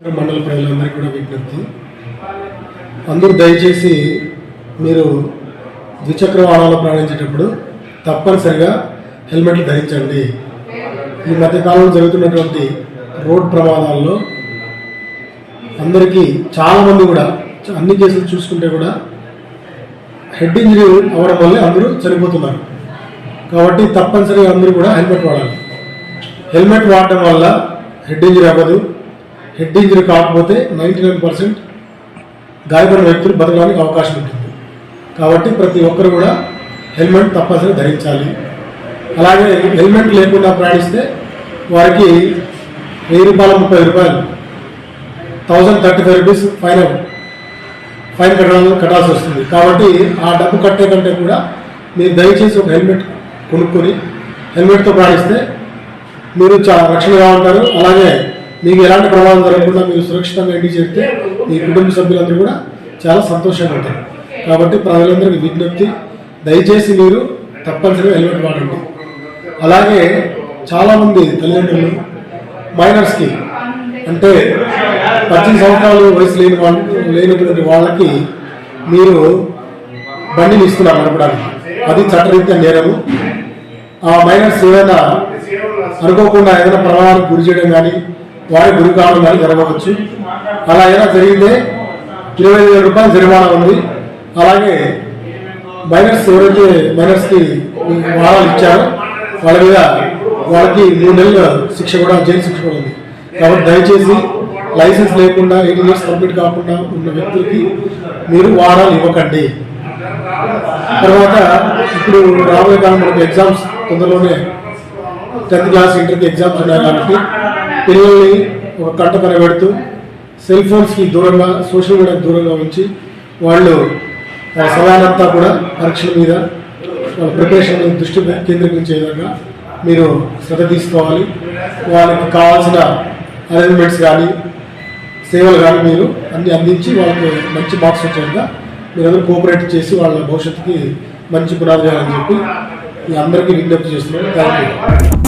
మండల ప్రజలందరికీ కూడా విజ్ఞప్తి, అందరూ దయచేసి మీరు ద్విచక్ర వాహనాలు ప్రయాణించేటప్పుడు తప్పనిసరిగా హెల్మెట్లు ధరించండి. ఈ మధ్యకాలంలో జరుగుతున్నటువంటి రోడ్ ప్రమాదాల్లో అందరికీ చాలామంది కూడా అన్ని కేసులు చూసుకుంటే కూడా హెడ్ ఇంజరీ అవ్వడం వల్లే అందరూ చనిపోతున్నారు. కాబట్టి తప్పనిసరిగా అందరూ కూడా హెల్మెట్ వాడాలి. హెల్మెట్ వాడటం వల్ల హెడ్ ఇంజరీ అవ్వదు. హెడ్ ఇంజరీ కాకపోతే 99% గాయపడిన వ్యక్తులు బతకడానికి అవకాశం ఉంటుంది. కాబట్టి ప్రతి ఒక్కరు కూడా హెల్మెట్ తప్పనిసరిగా ధరించాలి. అలాగే హెల్మెట్ లేకుండా ప్రయాణిస్తే వారికి ₹1030 ₹1035 ఫైన్ కట్టాల్సి వస్తుంది. కాబట్టి ఆ డబ్బు కట్టే కంటే కూడా మీరు దయచేసి ఒక హెల్మెట్ కొనుక్కొని హెల్మెట్తో ప్రయాణిస్తే మీరు చాలా రక్షణగా ఉంటారు. అలాగే మీకు ఎలాంటి ప్రమాదం జరగకుండా మీరు సురక్షితంగా ఇంటికి చేస్తే మీ కుటుంబ సభ్యులందరూ కూడా చాలా సంతోషంగా ఉంటారు. కాబట్టి ప్రజలందరికీ విజ్ఞప్తి, దయచేసి మీరు తప్పనిసరిగా హెల్మెట్ వాడండి. అలాగే చాలామంది తల్లిదండ్రులు మైనర్స్కి అంటే 18 సంవత్సరాలు వయసు లేనటువంటి వాళ్ళకి మీరు బండిని ఇస్తున్నారు నడపడానికి. అది చట్టరీత్యా నేరము. ఆ మైనర్స్ ఏదైనా అనుకోకుండా ఏదైనా ప్రమాదానికి గురి చేయడం కానీ వారికి గురి కావడం కానీ జరగవచ్చు. అలా ఏదైనా జరిగితే ₹25,000 జరిమానా ఉంది. అలాగే మైనర్స్ ఎవరైతే మైనర్స్కి వారాలు ఇచ్చారో వాళ్ళ మీద వాళ్ళకి 3 నెలల శిక్ష కూడా, జైలు శిక్ష కూడా ఉంది. కాబట్టి దయచేసి లైసెన్స్ లేకుండా 18 years కంప్లీట్ కాకుండా ఉన్న వ్యక్తులకి మీరు వారాలు ఇవ్వకండి. తర్వాత ఇప్పుడు రాబోయే కాలం మనకు ఎగ్జామ్స్ తొందరలోనే 10th క్లాస్ ఇంటర్కి ఎగ్జామ్స్ ఉన్నాయి. కాబట్టి పిల్లల్ని ఒక కంట పని పెడుతూ సెల్ ఫోన్స్కి దూరంగా, సోషల్ మీడియాకి దూరంగా ఉంచి వాళ్ళు సమయానంతా కూడా పరీక్షల మీద వాళ్ళ ప్రిపరేషన్ దృష్టి కేంద్రీకరించే విధంగా మీరు శ్రద్ధ తీసుకోవాలి. వాళ్ళకి కావాల్సిన అరేంజ్మెంట్స్ కానీ సేవలు కానీ మీరు అన్ని అందించి వాళ్ళకి మంచి మార్క్స్ వచ్చేట్టుగా మీరందరూ కోఆపరేట్ చేసి వాళ్ళ భవిష్యత్తుకి మంచి పునాది చేయాలని చెప్పి అందరికీ విజ్ఞప్తి చేస్తున్నాను. Thank you.